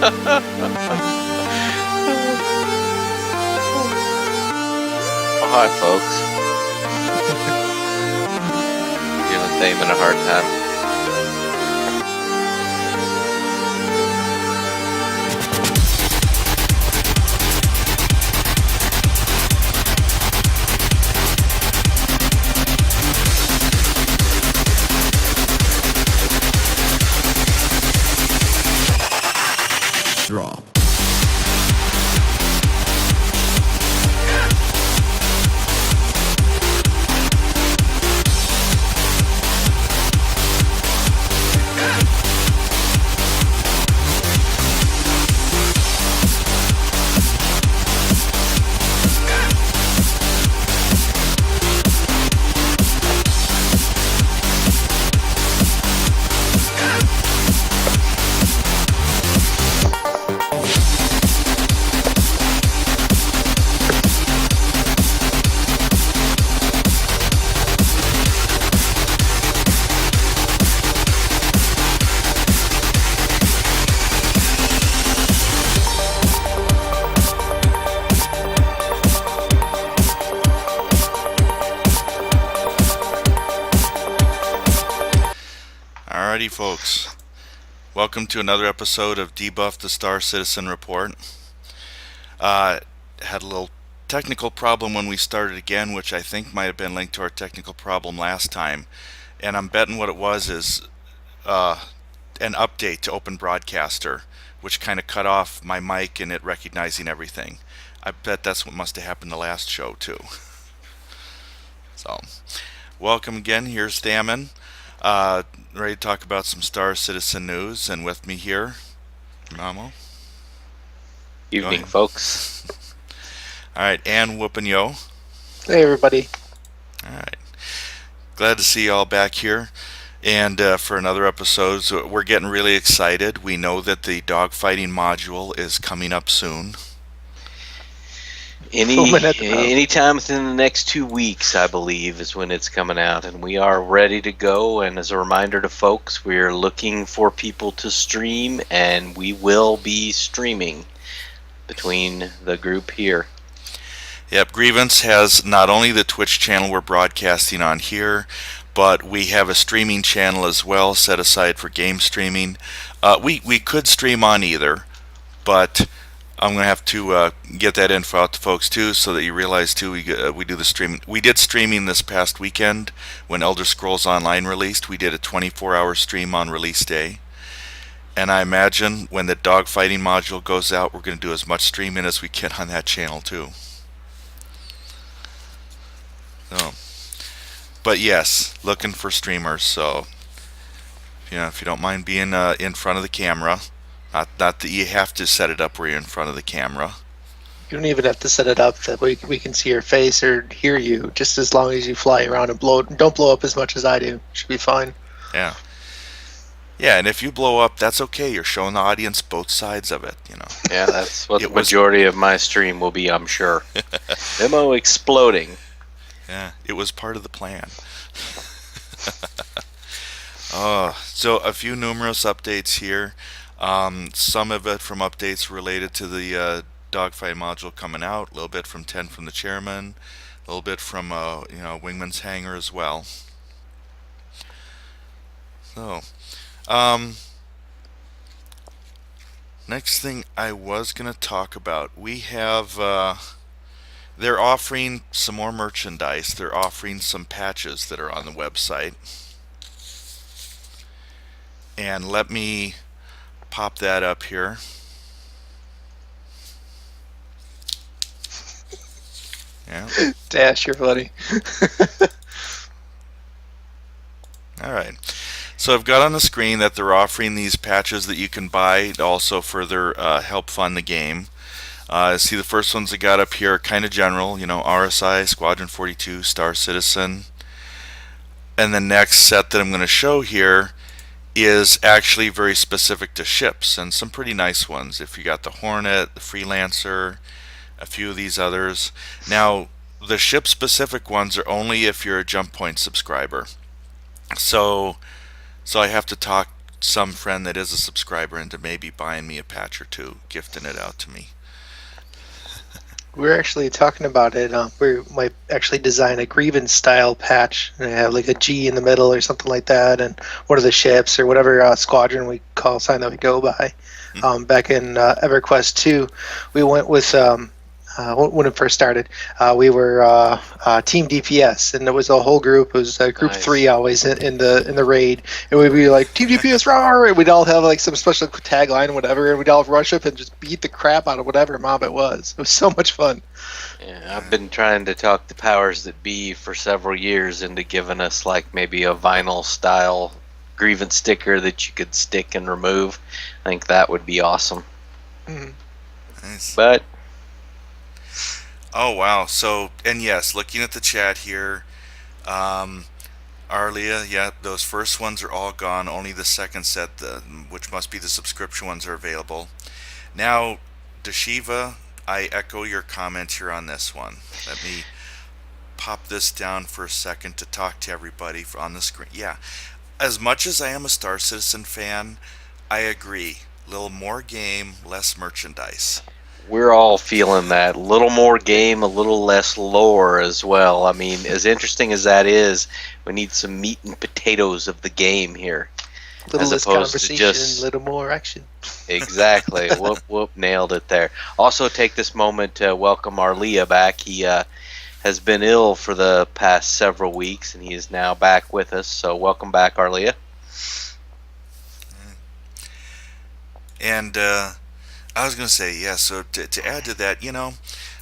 Oh, hi, folks. Giving Thamin a hard time. Draw. Alrighty, folks. Welcome to another episode of Debuff the Star Citizen Report. Had a little technical problem when we started again, which I think might have been linked to our technical problem last time. And I'm betting what it was is an update to Open Broadcaster, which kind of cut off my mic and it recognizing everything. I bet that's what must have happened the last show too. So, welcome again. Here's Thamin. Ready to talk about some Star Citizen news, and with me here, Memo. Evening, folks. Alright, and Woopyno. Hey, everybody. Alright. Glad to see you all back here. And for another episode, so we're getting really excited. We know that the dogfighting module is coming up soon. Anytime within the next 2 weeks, I believe, is when it's coming out, and we are ready to go. And as a reminder to folks, we're looking for people to stream, and we will be streaming between the group here. Yep, Grievance has not only the Twitch channel we're broadcasting on here, but we have a streaming channel as well set aside for game streaming. We could stream on either, but I'm going to have to get that info out to folks too, so that you realize too we do the streaming. We did streaming this past weekend when Elder Scrolls Online released. We did a 24-hour stream on release day. And I imagine when the dogfighting module goes out, we're going to do as much streaming as we can on that channel too. So, but yes, looking for streamers. So, if you don't mind being in front of the camera. Not that you have to set it up where you're in front of the camera. You don't even have to set it up that we can see your face or hear you, just as long as you fly around and don't blow up as much as I do. Should be fine. Yeah. Yeah, and if you blow up, that's okay. You're showing the audience both sides of it, Yeah, that's what the majority of my stream will be, I'm sure. Memo exploding. Yeah, it was part of the plan. So a few numerous updates here. Some of it from updates related to the dogfight module coming out, a little bit from 10 from the chairman, a little bit from Wingman's hangar as well. So, next thing I was going to talk about, we have they're offering some more merchandise. They're offering some patches that are on the website, and let me pop that up here. Yeah. Dash, you're funny. Alright. So I've got on the screen that they're offering these patches that you can buy to also further help fund the game. See, the first ones I got up here are kind of general, RSI, Squadron 42, Star Citizen. And the next set that I'm going to show here is actually very specific to ships, and some pretty nice ones. If you got the Hornet, the Freelancer, a few of these others. Now, the ship specific ones are only if you're a Jump Point subscriber. So I have to talk some friend that is a subscriber into maybe buying me a patch or two, gifting it out to me. We're actually talking about it. We might actually design a grievance style patch and have like a G in the middle or something like that, and one of the ships or whatever squadron we call sign that we go by. Back in EverQuest 2, we went with when it first started. We were Team DPS, and it was a whole group. It was group Nice. 3 always in the raid, and we'd be like Team DPS, rawr! And we'd all have like some special tagline, whatever, and we'd all rush up and just beat the crap out of whatever mob it was. It was so much fun. Yeah, I've been trying to talk the powers that be for several years into giving us like maybe a vinyl style grievance sticker that you could stick and remove. I think that would be awesome. Mhm. Nice. But Oh wow! So, and yes, looking at the chat here, Arlia, yeah, those first ones are all gone. Only the second set, which must be the subscription ones, are available. Now, Deshiva, I echo your comment here on this one. Let me pop this down for a second to talk to everybody on the screen. Yeah, as much as I am a Star Citizen fan, I agree. Little more game, less merchandise. we're all feeling that. A little more game, a little less lore as well. I mean, as interesting as that is, we need some meat and potatoes of the game here. Little As less opposed to conversation, just- little more action. Exactly. Whoop, whoop, nailed it there. Also, take this moment to welcome Arlia back. He has been ill for the past several weeks, and he is now back with us. So, welcome back, Arlia. And I was going to say, yeah, so to add to that,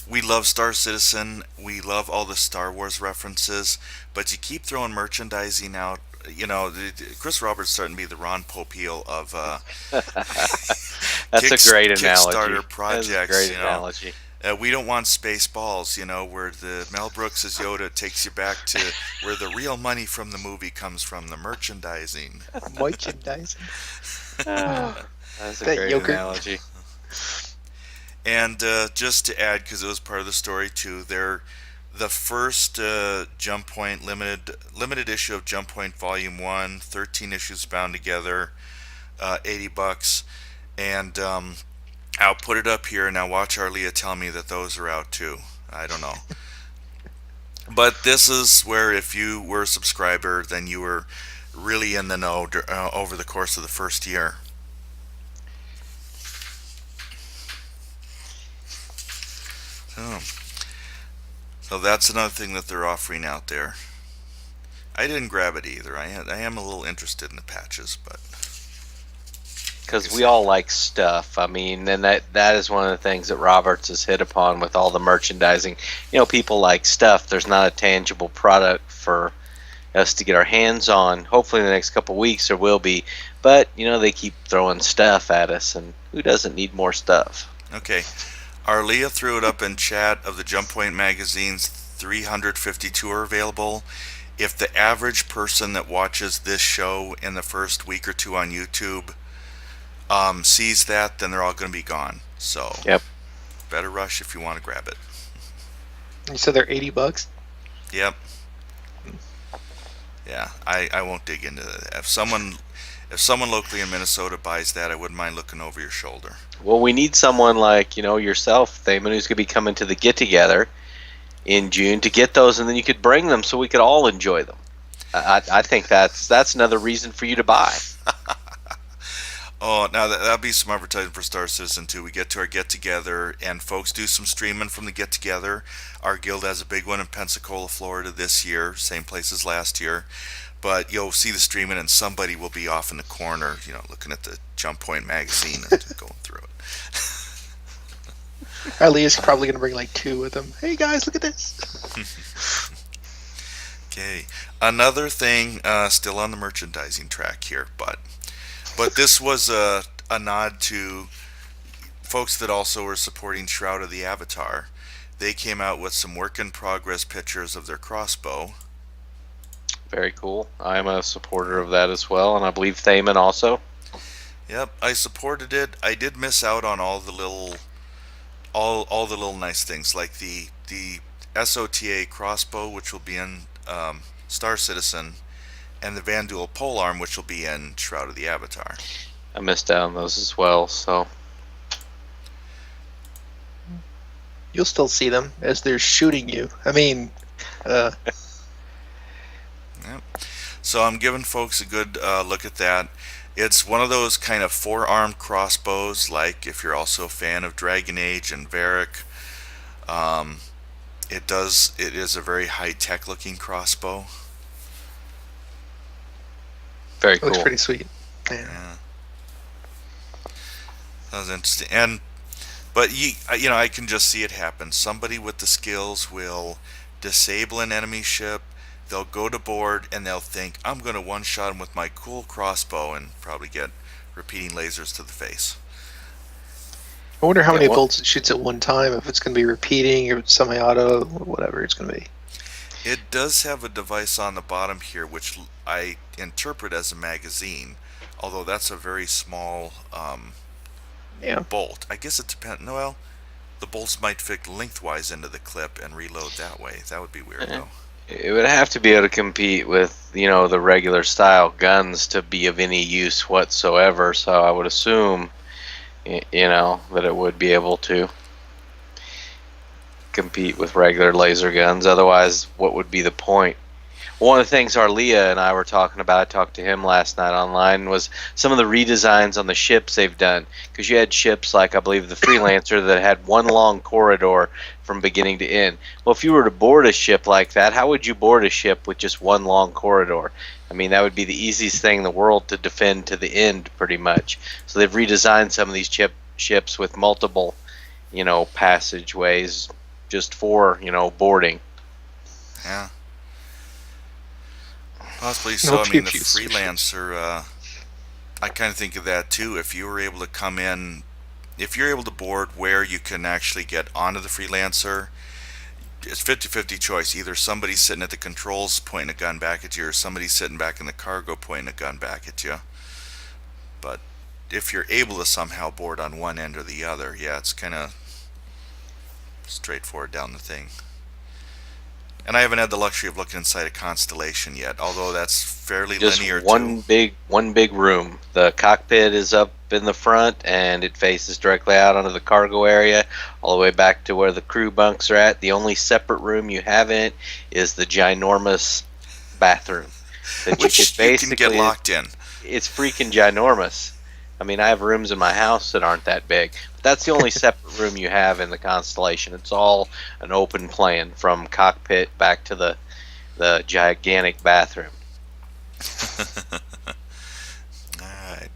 we love Star Citizen, we love all the Star Wars references, but you keep throwing merchandising out. Chris Roberts starting to be the Ron Popeil of That's a great analogy. Kickstarter projects. That's a great analogy. We don't want Spaceballs, where the Mel Brooks as Yoda takes you back to where the real money from the movie comes from, the merchandising. Merchandising. That's a That great yogurt. analogy. And just to add, because it was part of the story too, they're the first Jump Point limited issue of Jump Point Volume 1, 13 issues bound together, $80, and I'll put it up here. Now watch Arlia tell me that those are out too. I don't know. But this is where if you were a subscriber, then you were really in the know over the course of the first year. So that's another thing that they're offering out there. I didn't grab it either. I am a little interested in the patches, but Because we all like stuff. I mean, and that is one of the things that Roberts has hit upon with all the merchandising. People like stuff. There's not a tangible product for us to get our hands on. Hopefully in the next couple of weeks there will be. But, they keep throwing stuff at us, and who doesn't need more stuff? okay. Arlia threw it up in chat of the Jump Point magazines. 352 are available. If the average person that watches this show in the first week or two on YouTube sees that, then they're all going to be gone. So Yep. better rush if you want to grab it. You said they're $80. Yep. Yeah, I won't dig into that. If someone locally in Minnesota buys that, I wouldn't mind looking over your shoulder. Well, we need someone like, yourself, Thamin, who's going to be coming to the get-together in June to get those, and then you could bring them so we could all enjoy them. I think that's another reason for you to buy. Oh, now that'll be some advertising for Star Citizen too. We get to our get-together, and folks do some streaming from the get-together. Our guild has a big one in Pensacola, Florida this year, same place as last year. But you'll see the streaming, and somebody will be off in the corner, looking at the Jump Point magazine and going through it. Arlia's probably going to bring like 2 with him. Hey guys, look at this. Okay, another thing, still on the merchandising track here, but this was a nod to folks that also were supporting Shroud of the Avatar. They came out with some work-in-progress pictures of their crossbow. Very cool. I'm a supporter of that as well, and I believe Thamin also. Yep, I supported it. I did miss out on all the little nice things, like the SOTA crossbow, which will be in Star Citizen, and the Vanduul polearm, which will be in Shroud of the Avatar. I missed out on those as well, so You'll still see them as they're shooting you. I mean, Yep. So I'm giving folks a good look at that. It's one of those kind of four-armed crossbows, like if you're also a fan of Dragon Age and Varric. It is a very high-tech looking crossbow. very it looks cool. pretty sweet. Yeah. Yeah. That was interesting. But I can just see it happen. Somebody with the skills will disable an enemy ship. They'll go to board and they'll think, I'm going to one-shot him with my cool crossbow, and probably get repeating lasers to the face. I wonder how Yeah, many well- bolts it shoots at one time, if it's going to be repeating or semi-auto, whatever it's going to be. It does have a device on the bottom here, which I interpret as a magazine, although that's a very small Yeah. bolt. I guess it depends. Well, the bolts might fit lengthwise into the clip and reload that way. That would be weird, though. It would have to be able to compete with, the regular style guns to be of any use whatsoever. So I would assume, that it would be able to compete with regular laser guns. Otherwise, what would be the point? One of the things Arlia and I were talking about, I talked to him last night online, was some of the redesigns on the ships they've done. Because you had ships like, I believe, the Freelancer that had one long corridor from beginning to end. Well, if you were to board a ship like that, how would you board a ship with just one long corridor? I mean, that would be the easiest thing in the world to defend to the end, pretty much. So they've redesigned some of these ships with multiple, passageways just for, boarding. Yeah. Possibly so. No I mean, the pew-pews. Freelancer, I kind of think of that too. If you were able to come in, if you're able to board where you can actually get onto the Freelancer, it's 50-50 choice. Either somebody's sitting at the controls pointing a gun back at you, or somebody's sitting back in the cargo pointing a gun back at you. But if you're able to somehow board on one end or the other, yeah, it's kind of straightforward down the thing. And I haven't had the luxury of looking inside a Constellation yet, although that's fairly Just linear one too. big room. The cockpit is up in the front, and it faces directly out onto the cargo area, all the way back to where the crew bunks are at. The only separate room you have in it is the ginormous bathroom that Which you could you can get locked in. It's freaking ginormous. I mean, I have rooms in my house that aren't that big. But that's the only separate room you have in the Constellation. It's all an open plan from cockpit back to the gigantic bathroom. Alright.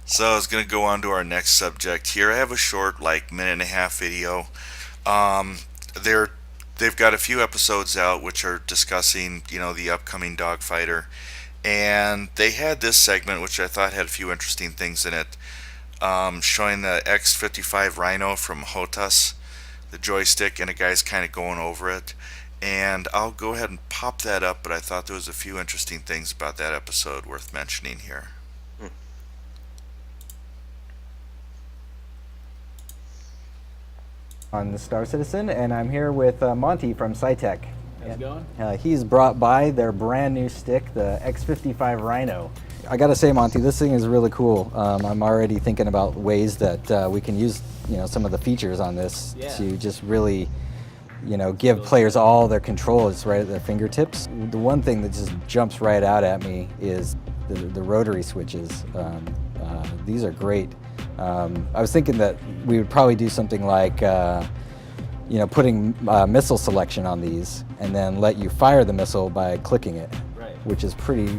So I was going to go on to our next subject here. I have a short, minute and a half video. They've got a few episodes out which are discussing, the upcoming Dogfighter. And they had this segment, which I thought had a few interesting things in it, showing the X55 Rhino from Hotas, the joystick, and a guy's kind of going over it. And I'll go ahead and pop that up, but I thought there was a few interesting things about that episode worth mentioning here. On the Star Citizen, and I'm here with Monty from SciTech. How's it going? He's brought by their brand new stick, the X55 Rhino. I gotta say, Monty, this thing is really cool. I'm already thinking about ways that we can use, some of the features on this to just really, give players all their controls right at their fingertips. The one thing that just jumps right out at me is the rotary switches. These are great. I was thinking that we would probably do something like, putting missile selection on these, and then let you fire the missile by clicking it, Right. which is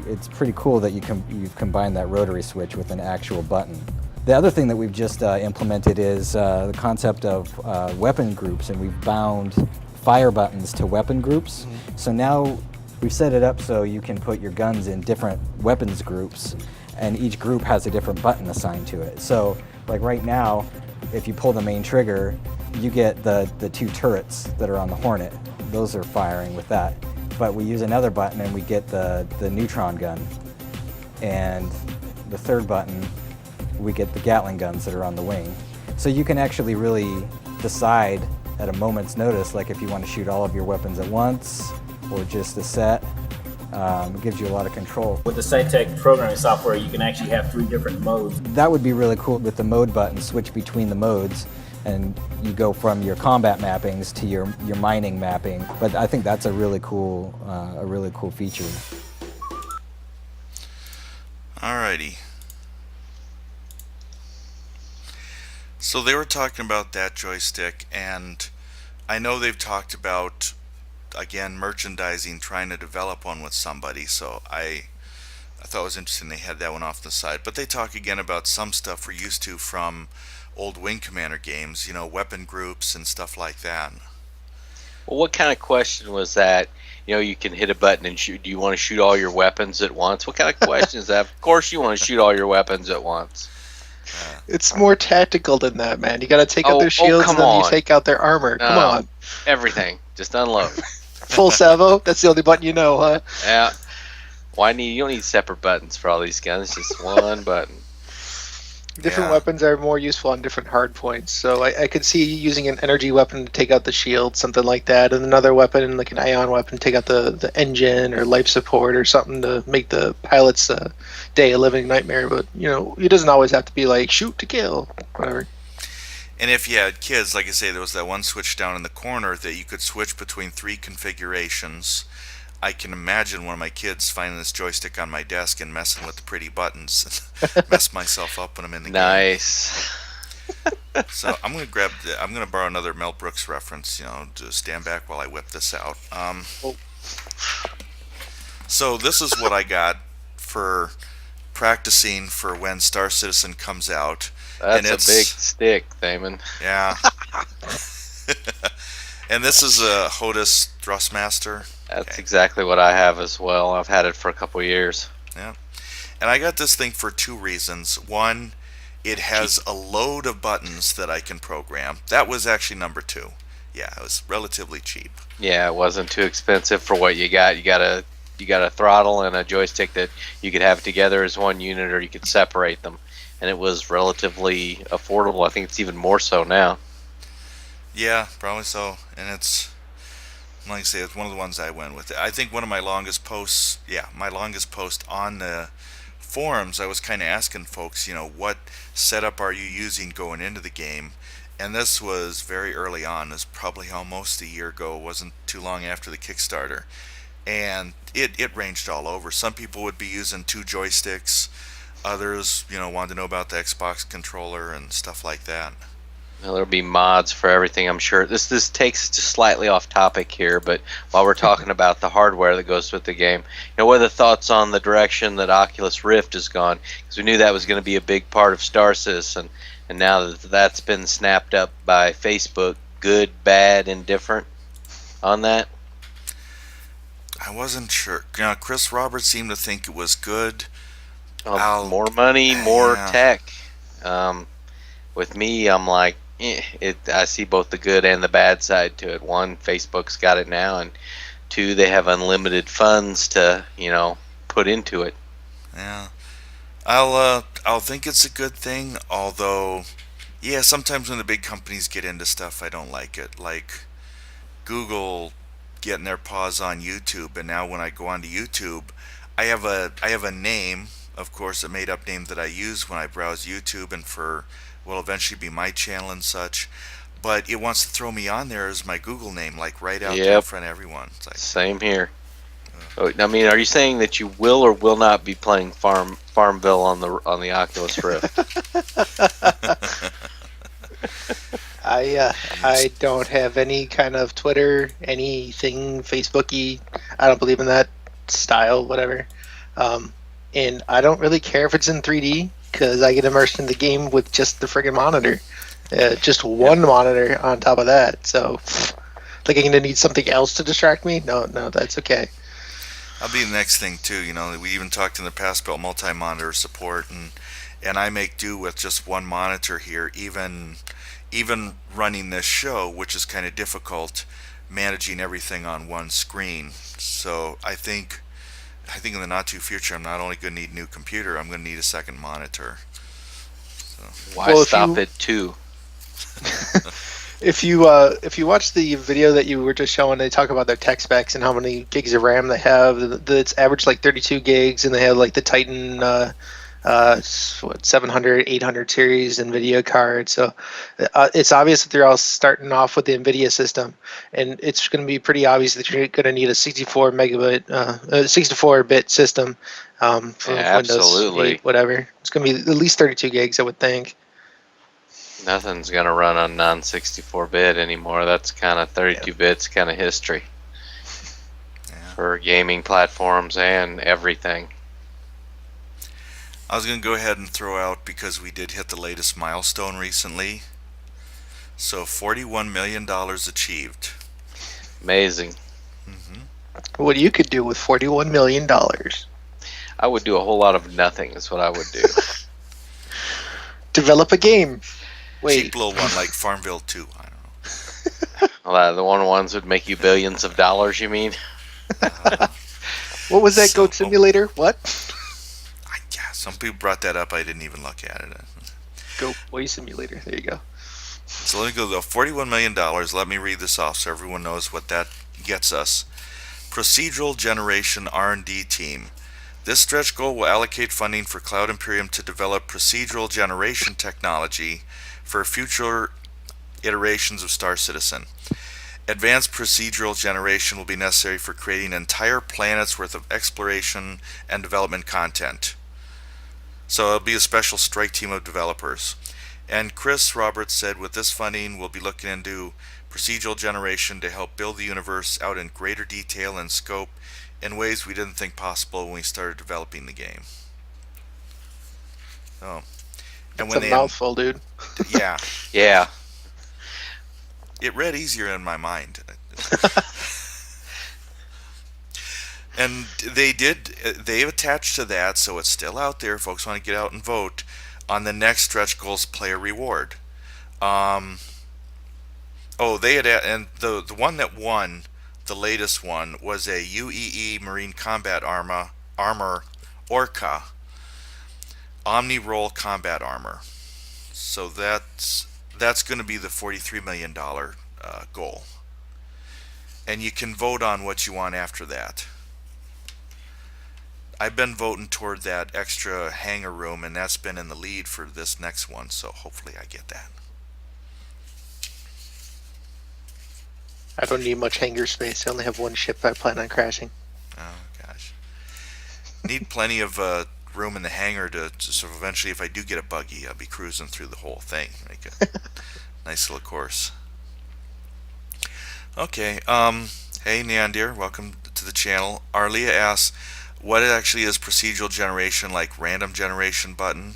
it's pretty cool that you've combined that rotary switch with an actual button. The other thing that we've just implemented is the concept of weapon groups, and we've bound fire buttons to weapon groups. Mm-hmm. So now we've set it up so you can put your guns in different weapons groups, and each group has a different button assigned to it. So, like right now, if you pull the main trigger, you get the two turrets that are on the Hornet. Those are firing with that. But we use another button and we get the neutron gun. And the third button, we get the Gatling guns that are on the wing. So you can actually really decide at a moment's notice, like if you want to shoot all of your weapons at once, or just a set, It gives you a lot of control. With the SiteTech programming software, you can actually have 3 different modes. That would be really cool with the mode button, switch between the modes, and you go from your combat mappings to your mining mapping. But I think that's a really cool feature. Alrighty. So they were talking about that joystick, and I know they've talked about, again, merchandising, trying to develop one with somebody, so I thought it was interesting they had that one off the side. But they talk again about some stuff we're used to from old Wing Commander games, weapon groups and stuff like that. Well, what kind of question was that? You can hit a button and shoot. Do you want to shoot all your weapons at once? What kind of question is that? Of course you want to shoot all your weapons at once. It's more tactical than that, man. You got to take out their shields and then you take out their armor. Come on. Everything. Just unload. Full salvo? That's the only button you know, huh? Yeah. You don't need separate buttons for all these guns. Just one button. Different weapons are more useful on different hard points. So I could see using an energy weapon to take out the shield, something like that, and another weapon, like an ion weapon, to take out the engine or life support or something to make the pilot's day a living nightmare. But, it doesn't always have to be like shoot to kill, whatever. And if you had kids, like I say, there was that one switch down in the corner that you could switch between 3 configurations. I can imagine one of my kids finding this joystick on my desk and messing with the pretty buttons and mess myself up when I'm in the game. Nice. So I'm gonna borrow another Mel Brooks reference, to stand back while I whip this out. So this is what I got for practicing for when Star Citizen comes out. That's a big stick, Thamin. Yeah. And this is a HOTAS Thrustmaster. That's exactly what I have as well. I've had it for a couple of years. Yeah. And I got this thing for 2 reasons. One, it has a load of buttons that I can program. That was actually number 2. Yeah, it was relatively cheap. Yeah, it wasn't too expensive for what you got. You got a throttle and a joystick that you could have together as one unit, or you could separate them. And it was relatively affordable. I think it's even more so now. Yeah, probably so. And it's, like I say, it's one of the ones I went with. I think one of my longest posts, my longest post on the forums, I was kind of asking folks, what setup are you using going into the game? And this was very early on. It was probably almost a year ago. It wasn't too long after the Kickstarter. And it ranged all over. Some people would be using 2 joysticks. Others, wanted to know about the Xbox controller and stuff like that. Well, there'll be mods for everything, I'm sure. This takes just slightly off topic here, but while we're talking about the hardware that goes with the game, what are the thoughts on the direction that Oculus Rift has gone? Because we knew that was going to be a big part of Star Citizen, and now that that's been snapped up by Facebook, good, bad, indifferent on that? I wasn't sure. Chris Roberts seemed to think it was good. More money, more tech. With me, I'm like, I see both the good and the bad side to it. One, Facebook's got it now, and 2, they have unlimited funds to, put into it. Yeah, I'll think it's a good thing. Although, sometimes when the big companies get into stuff, I don't like it. Like Google getting their paws on YouTube, and now when I go onto YouTube, I have a name, of course, a made-up name that I use when I browse YouTube, and for will eventually be my channel and such, but it wants to throw me on there as my Google name, like right out there in front of everyone. It's like, same here. I mean, are you saying that you will or will not be playing Farmville on the Oculus Rift? I don't have any kind of Twitter, anything Facebooky. I don't believe in that style, whatever. And I don't really care if it's in 3D. Because I get immersed in the game with just the friggin' monitor. Just one monitor on top of that. So, like, I'm going to need something else to distract me? No, that's okay. I'll be the next thing, too. We even talked in the past about multi-monitor support, and I make do with just one monitor here, even running this show, which is kind of difficult, managing everything on one screen. So, I think in the not too future, I'm not only going to need a new computer, I'm going to need a second monitor. So. Why stop at 2? If you watch the video that you were just showing, they talk about their tech specs and how many gigs of RAM they have. It's average like 32 gigs, and they have like the Titan 700, 800 series NVIDIA card. So it's obvious that they're all starting off with the NVIDIA system, and it's going to be pretty obvious that you're going to need a 64-bit system for Yeah, Windows absolutely. 8, whatever. It's going to be at least 32 gigs, I would think. Nothing's gonna run on non-64-bit anymore. That's kind of 32 bits kind of history for gaming platforms and everything. I was going to go ahead and throw out, because we did hit the latest milestone recently. So $41 million achieved. Amazing. What you could do with $41 million. I would do a whole lot of nothing is what I would do. Develop a game. Wait. Cheap little one like Farmville 2. I don't know. Well, the ones would make you billions of dollars, you mean? What was that Goat Simulator? What? Yeah, some people brought that up. I didn't even look at it. Goat Boy Simulator. There you go. So let me go to $41 million. Let me read this off so everyone knows what that gets us. Procedural Generation R&D Team. This stretch goal will allocate funding for Cloud Imperium to develop procedural generation technology for future iterations of Star Citizen. Advanced procedural generation will be necessary for creating entire planets worth of exploration and development content. So it'll be a special strike team of developers. And Chris Roberts said, with this funding, we'll be looking into procedural generation to help build the universe out in greater detail and scope in ways we didn't think possible when we started developing the game. Oh. And It's a mouthful, dude. Yeah. Yeah. It read easier in my mind. And they've attached to that, so it's still out there. Folks want to get out and vote on the next stretch goals player reward. They had, and the one that won, the latest one, was a UEE Marine Combat Armor Orca Omni Roll Combat Armor. So that's going to be the $43 million goal. And you can vote on what you want after that. I've been voting toward that extra hangar room, and that's been in the lead for this next one, so hopefully I get that. I don't need much hangar space. I only have one ship I plan on crashing. Oh, gosh. Need plenty of room in the hangar so eventually, if I do get a buggy, I'll be cruising through the whole thing. Make a nice little course. Okay, hey Neandir, welcome to the channel. Arlia asks, what actually is procedural generation, like random generation button?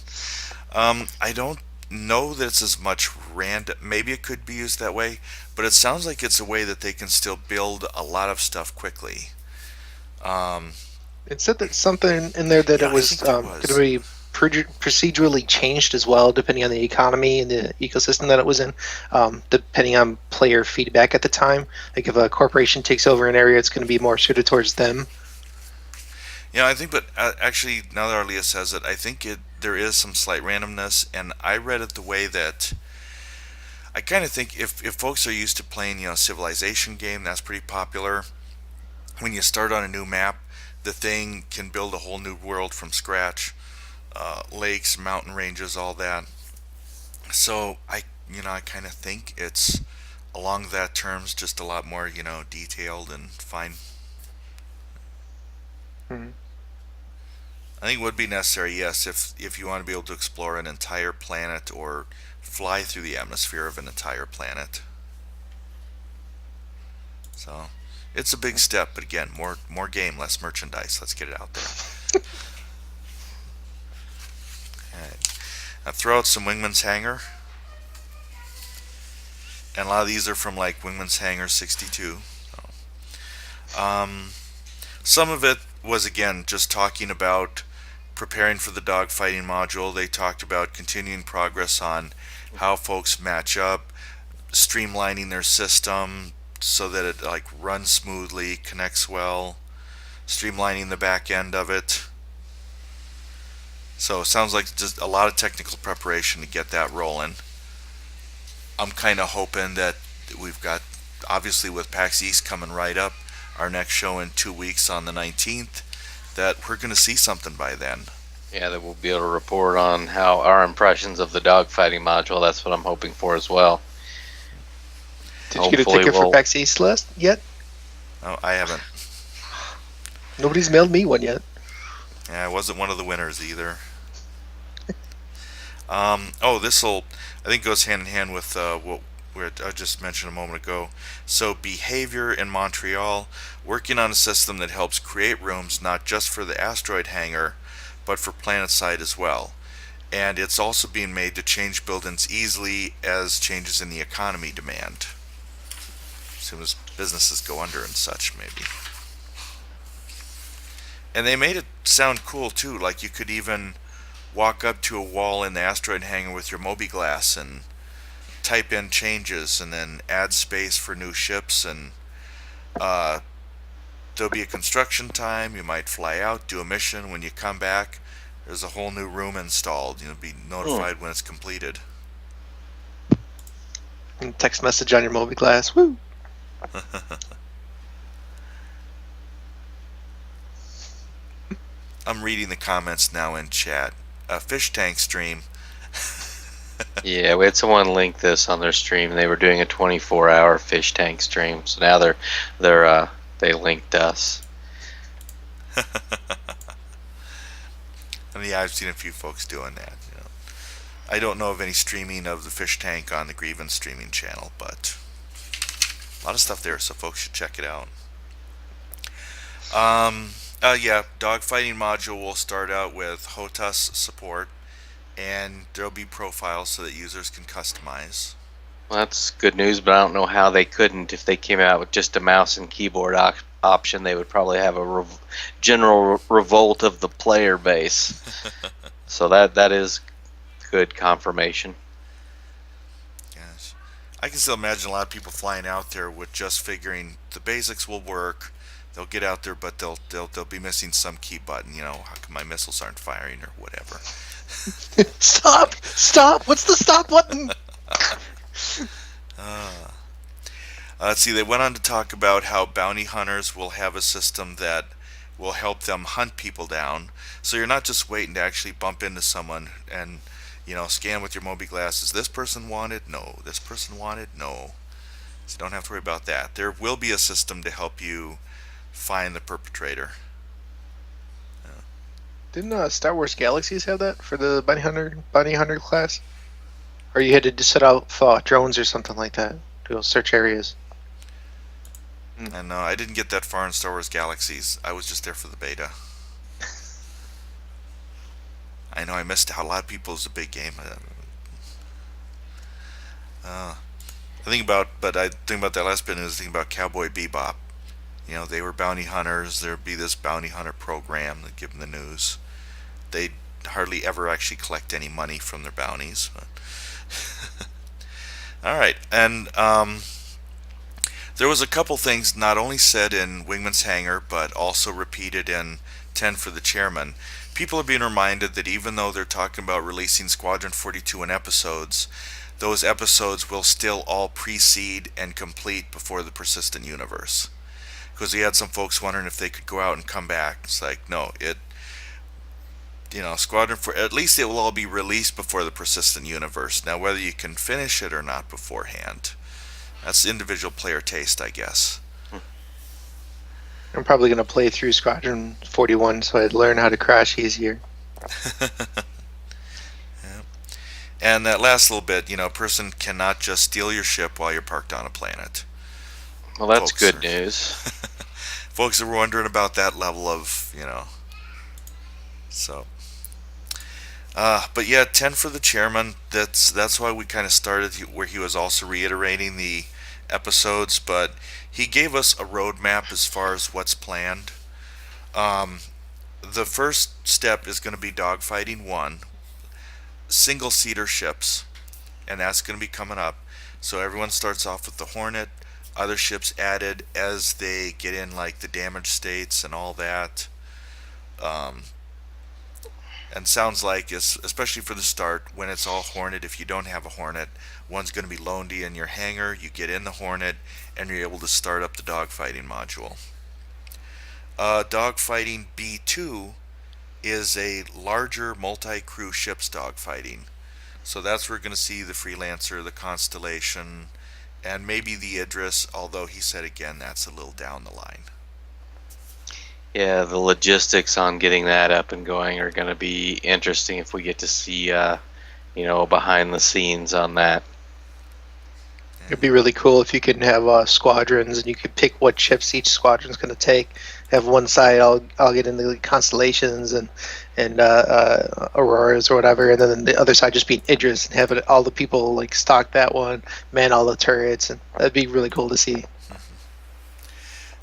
I don't know that it's as much random. Maybe it could be used that way, but it sounds like it's a way that they can still build a lot of stuff quickly. It said that something in there that it was going to be procedurally changed as well, depending on the economy and the ecosystem that it was in, depending on player feedback at the time. Like if a corporation takes over an area, it's going to be more suited towards them. Yeah, I think, but actually, now that Arlia says it, I think there is some slight randomness, and I read it the way that I kind of think if folks are used to playing, Civilization game, that's pretty popular. When you start on a new map, the thing can build a whole new world from scratch, lakes, mountain ranges, all that. So I kind of think it's along that terms, just a lot more, detailed and fine. I think it would be necessary, yes, if you want to be able to explore an entire planet or fly through the atmosphere of an entire planet. So it's a big step, but again, more game, less merchandise. Let's get it out there. Alright. Now throw out some Wingman's Hangar. And a lot of these are from like Wingman's Hangar 62. So. Some of it was, again, just talking about preparing for the dogfighting module. They talked about continuing progress on how folks match up, streamlining their system so that it runs smoothly, connects well, streamlining the back end of it. So it sounds like just a lot of technical preparation to get that rolling. I'm kind of hoping that we've got, obviously with PAX East coming right up, our next show in 2 weeks on the 19th, that we're going to see something by then. Yeah, that we'll be able to report on how our impressions of the dogfighting module. That's what I'm hoping for as well. Did you get a Hopefully ticket for we'll- PAX East list yet? Oh, I haven't. Nobody's mailed me one yet. Yeah, I wasn't one of the winners either. This'll, I think, goes hand in hand with what I just mentioned a moment ago. So, Behavior in Montreal, working on a system that helps create rooms not just for the asteroid hangar, but for PlanetSide as well. And it's also being made to change buildings easily as changes in the economy demand. As soon as businesses go under and such, maybe. And they made it sound cool too, like you could even walk up to a wall in the asteroid hangar with your Mobi-Glass and type in changes and then add space for new ships, and there'll be a construction time, you might fly out, do a mission, when you come back there's a whole new room installed, you'll be notified when it's completed. And text message on your Mobi-Glass. Woo! I'm reading the comments now in chat. Fish tank stream. Yeah, we had someone link this on their stream. They were doing a 24-hour fish tank stream, so now they linked us. And yeah, I've seen a few folks doing that. I don't know of any streaming of the fish tank on the Grievance streaming channel, but a lot of stuff there, so folks should check it out. Dogfighting module will start out with HOTAS support, and there'll be profiles so that users can customize. Well, that's good news, but I don't know how they couldn't. If they came out with just a mouse and keyboard option, they would probably have a general revolt of the player base. So that is good confirmation. Yes, I can still imagine a lot of people flying out there with just figuring the basics will work. They'll get out there, but they'll be missing some key button. How come my missiles aren't firing or whatever? Stop! Stop! What's the stop button? Let's see, they went on to talk about how bounty hunters will have a system that will help them hunt people down. So you're not just waiting to actually bump into someone and, scan with your Mobi-Glass. Is this person wanted? No. This person wanted? No. So you don't have to worry about that. There will be a system to help you find the perpetrator. Didn't Star Wars Galaxies have that for the bounty hunter class? Or you had to just set out drones or something like that to go search areas? And no, I didn't get that far in Star Wars Galaxies. I was just there for the beta. I know I missed out. A lot of people, it's a big game. I think about that last bit is thinking about Cowboy Bebop. They were bounty hunters. There'd be this bounty hunter program that give them the news. They hardly ever actually collect any money from their bounties. But all right, and there was a couple things not only said in Wingman's Hangar, but also repeated in 10 for the Chairman. People are being reminded that even though they're talking about releasing Squadron 42 in episodes, those episodes will still all precede and complete before the Persistent Universe. Because we had some folks wondering if they could go out and come back. It's like, no, Squadron 4, at least it will all be released before the Persistent Universe. Now, whether you can finish it or not beforehand, that's individual player taste, I guess. I'm probably going to play through Squadron 41 so I'd learn how to crash easier. Yeah. And that last little bit, a person cannot just steal your ship while you're parked on a planet. Well, that's good news. Folks are wondering about that level of, so. But yeah, 10 for the Chairman. That's why we kind of started where he was also reiterating the episodes, but he gave us a roadmap as far as what's planned. The first step is going to be Dogfighting 1, single-seater ships, and that's going to be coming up. So everyone starts off with the Hornet, other ships added as they get in, like the damage states and all that. And sounds like, especially for the start, when it's all Hornet, if you don't have a Hornet, one's going to be loaned to you in your hangar, you get in the Hornet, and you're able to start up the dogfighting module. Dogfighting B2 is a larger multi-crew ships dogfighting. So that's where we're going to see the Freelancer, the Constellation, and maybe the Idris, although he said again that's a little down the line. Yeah, the logistics on getting that up and going are going to be interesting if we get to see, behind the scenes on that. It'd be really cool if you could have squadrons and you could pick what ships each squadron's going to take. Have one side I'll get into the constellations and auroras or whatever, and then the other side just be Idris and have all the people like stock that one, man all the turrets, and that'd be really cool to see.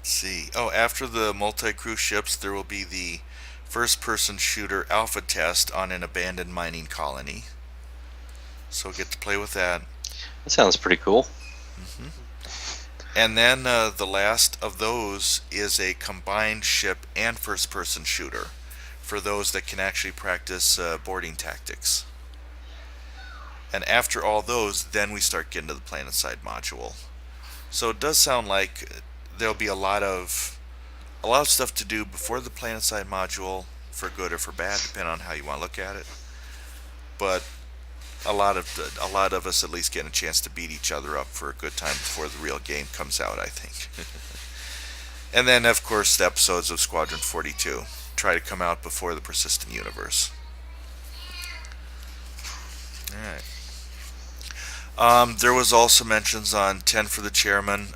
See. Oh, after the multi-crew ships, there will be the first-person shooter alpha test on an abandoned mining colony. So we'll get to play with that. That sounds pretty cool. And then the last of those is a combined ship and first-person shooter for those that can actually practice boarding tactics. And after all those, then we start getting to the PlanetSide module. So it does sound like there'll be a lot of stuff to do before the PlanetSide module, for good or for bad, depending on how you want to look at it. But a lot of us at least getting a chance to beat each other up for a good time before the real game comes out, I think. And then, of course, the episodes of Squadron 42 try to come out before the Persistent Universe. Alright. There was also mentions on 10 for the Chairman.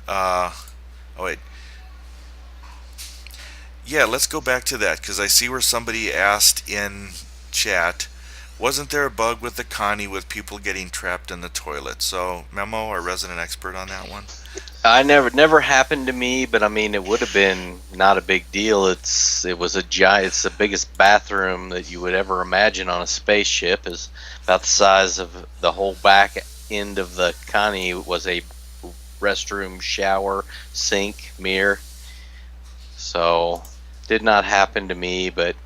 Yeah, let's go back to that, because I see where somebody asked in chat, wasn't there a bug with the Connie with people getting trapped in the toilet? So, Memo, our resident expert on that one. Never happened to me, but I mean, it would have been not a big deal. It's the biggest bathroom that you would ever imagine on a spaceship. Is about the size of the whole back end of the Connie. It was a restroom, shower, sink, mirror. So, did not happen to me, but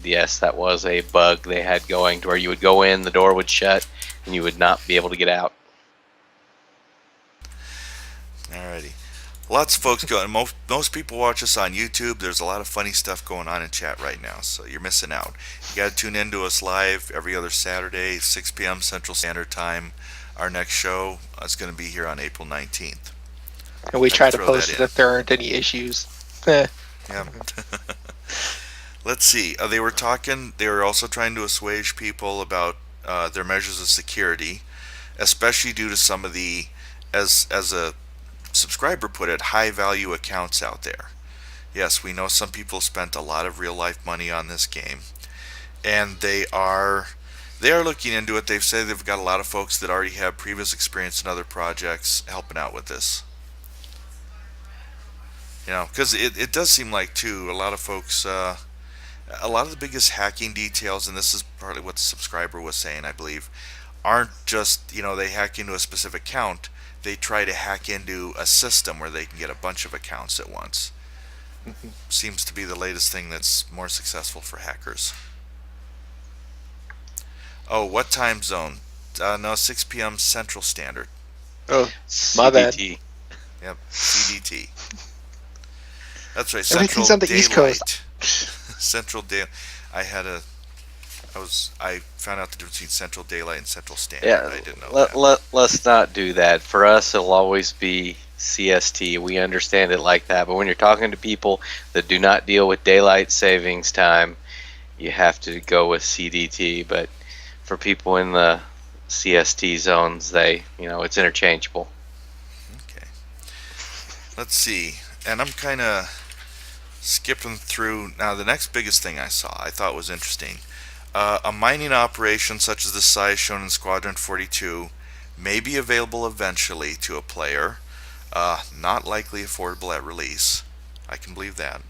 yes, that was a bug they had going to where you would go in, the door would shut, and you would not be able to get out. Alrighty. Lots of folks going. Most people watch us on YouTube. There's a lot of funny stuff going on in chat right now, so you're missing out. You got to tune in to us live every other Saturday, 6 p.m. Central Standard Time. Our next show is going to be here on April 19th. And we try to post it if there aren't any issues. Yeah. Let's see. They were also trying to assuage people about their measures of security, especially due to some of the, as a subscriber put it, high-value accounts out there. Yes, we know some people spent a lot of real-life money on this game, and they are looking into it. They've said they've got a lot of folks that already have previous experience in other projects helping out with this. Because it does seem like, too, a lot of folks, a lot of the biggest hacking details, and this is partly what the subscriber was saying, I believe, aren't just, they hack into a specific account. They try to hack into a system where they can get a bunch of accounts at once. Seems to be the latest thing that's more successful for hackers. Oh, what time zone? No, 6 p.m. Central Standard. Oh, my bad. CDT. Yep, CDT. That's right. Everything's on the East Coast. Central Daylight. I found out the difference between Central Daylight and Central Standard. Yeah, I didn't know that. Let's not do that. For us, it'll always be CST. We understand it like that. But when you're talking to people that do not deal with daylight savings time, you have to go with CDT. But for people in the CST zones, it's interchangeable. Okay. Let's see. And I'm kind of skipping through. Now, the next biggest thing I saw, I thought was interesting. A mining operation such as the size shown in Squadron 42 may be available eventually to a player. Not likely affordable at release. I can believe that.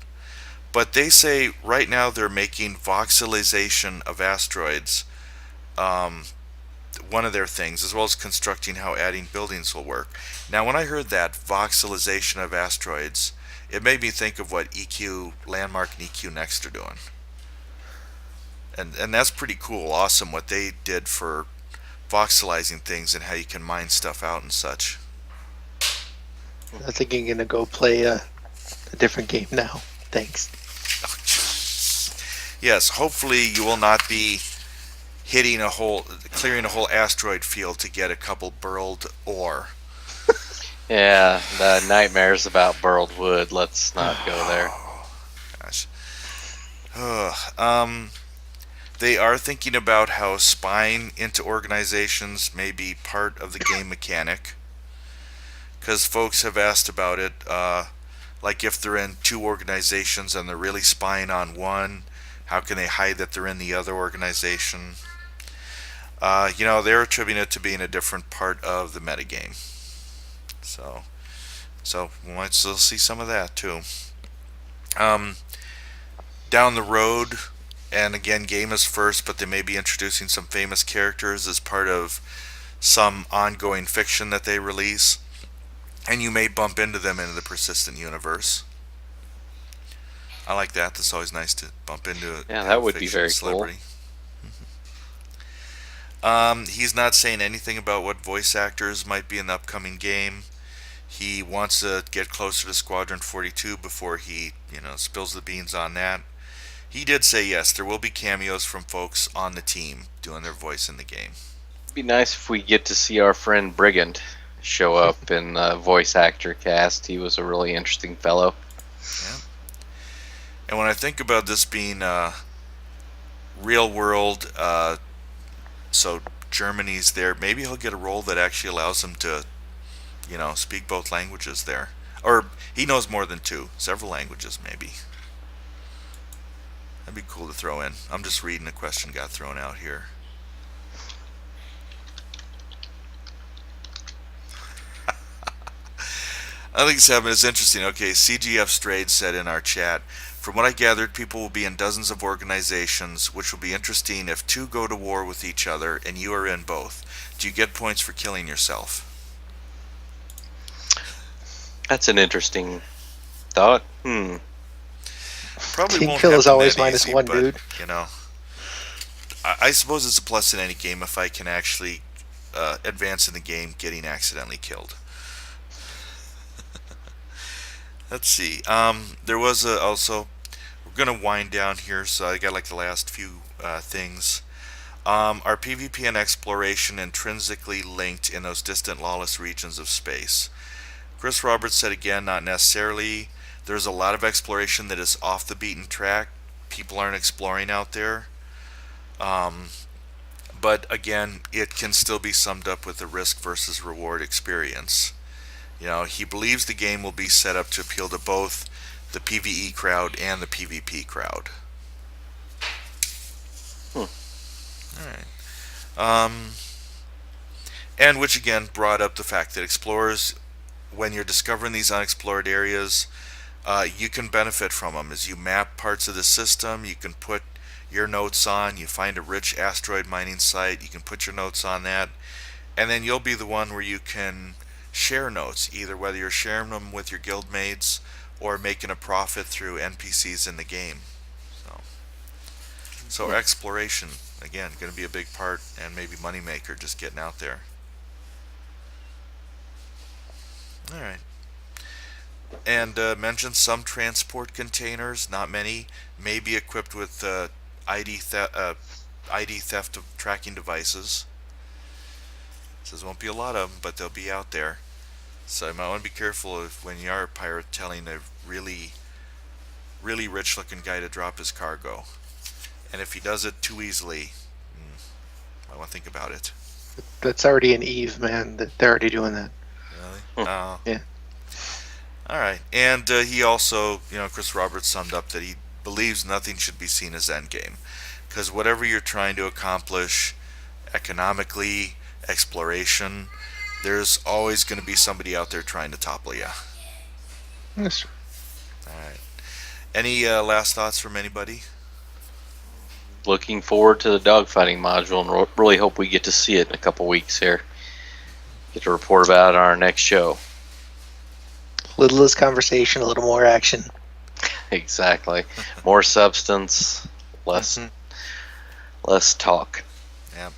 But they say right now they're making voxelization of asteroids one of their things, as well as constructing how adding buildings will work. Now, when I heard that, voxelization of asteroids, it made me think of what EQ Landmark and EQ Next are doing. And that's pretty cool, awesome what they did for voxelizing things and how you can mine stuff out and such. I think I'm gonna go play a different game now. Thanks. Yes, hopefully you will not be clearing a whole asteroid field to get a couple burled ore. Yeah, the nightmares about burled wood. Let's not go there. Gosh. They are thinking about how spying into organizations may be part of the game mechanic. Because folks have asked about it, like if they're in two organizations and they're really spying on one, how can they hide that they're in the other organization? They're attributing it to being a different part of the metagame. So we might still see some of that too. Down the road, and again, game is first, but they may be introducing some famous characters as part of some ongoing fiction that they release, and you may bump into them in the persistent universe. I like that. That's always nice to bump into. Yeah, that would be very cool. He's not saying anything about what voice actors might be in the upcoming game. He wants to get closer to Squadron 42 before he, spills the beans on that. He did say yes, there will be cameos from folks on the team doing their voice in the game. It'd be nice if we get to see our friend Brigand show up in the voice actor cast. He was a really interesting fellow. Yeah. And when I think about this being real world, so Germany's there, maybe he'll get a role that actually allows him to, speak both languages there. Or he knows more than two, several languages maybe. That'd be cool to throw in. I'm just reading a question got thrown out here. I think it's interesting. Okay, CGF Strayed said in our chat, from what I gathered, people will be in dozens of organizations, which will be interesting if two go to war with each other and you are in both. Do you get points for killing yourself? That's an interesting thought. Probably Team won't kill is happen always that minus easy, one, but, dude. I suppose it's a plus in any game if I can actually advance in the game getting accidentally killed. Let's see. There was also, we're going to wind down here, so I got like the last few things. Are PvP and exploration intrinsically linked in those distant lawless regions of space? Chris Roberts said again, not necessarily. There's a lot of exploration that is off the beaten track. People aren't exploring out there. But again, it can still be summed up with a risk versus reward experience. He believes the game will be set up to appeal to both the PvE crowd and the PvP crowd. Alright. And which again brought up the fact that explorers, when you're discovering these unexplored areas, you can benefit from them. As you map parts of the system, you can put your notes on. You find a rich asteroid mining site, you can put your notes on that, and then you'll be the one where you can share notes, either whether you're sharing them with your guildmates or making a profit through NPCs in the game. So exploration, again, going to be a big part, and maybe moneymaker, just getting out there. Alright. And mentioned some transport containers, not many, may be equipped with ID theft tracking devices. Says won't be a lot of them, but they'll be out there. So you might want to be careful when you are a pirate telling a really, really rich looking guy to drop his cargo. And if he does it too easily, I want to think about it. That's already an Eve, man. They're already doing that. Really? Yeah. Alright. And he also, Chris Roberts summed up that he believes nothing should be seen as endgame. Because whatever you're trying to accomplish economically, exploration, there's always going to be somebody out there trying to topple you. Yes. Alright. Any last thoughts from anybody? Looking forward to the dogfighting module and really hope we get to see it in a couple weeks here. Get to report about it on our next show. A little less conversation, a little more action. Exactly. More substance, less Let's talk. Yeah.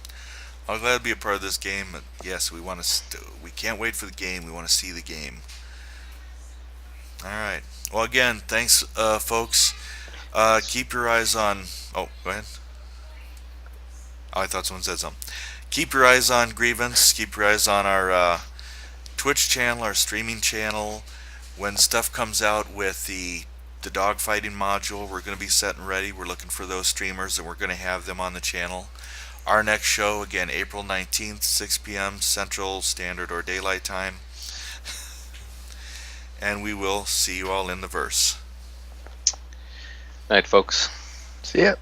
I'm glad to be a part of this game. Yes, we want to. We can't wait for the game. We want to see the game. All right. Well, again, thanks, folks. Keep your eyes on. Oh, go ahead. Oh, I thought someone said something. Keep your eyes on Grievance. Keep your eyes on our Twitch channel, our streaming channel. When stuff comes out with the dogfighting module, we're going to be set and ready. We're looking for those streamers, and we're going to have them on the channel. Our next show, again, April 19th, 6 p.m. Central Standard or Daylight Time. And we will see you all in the verse. Night, folks. See ya.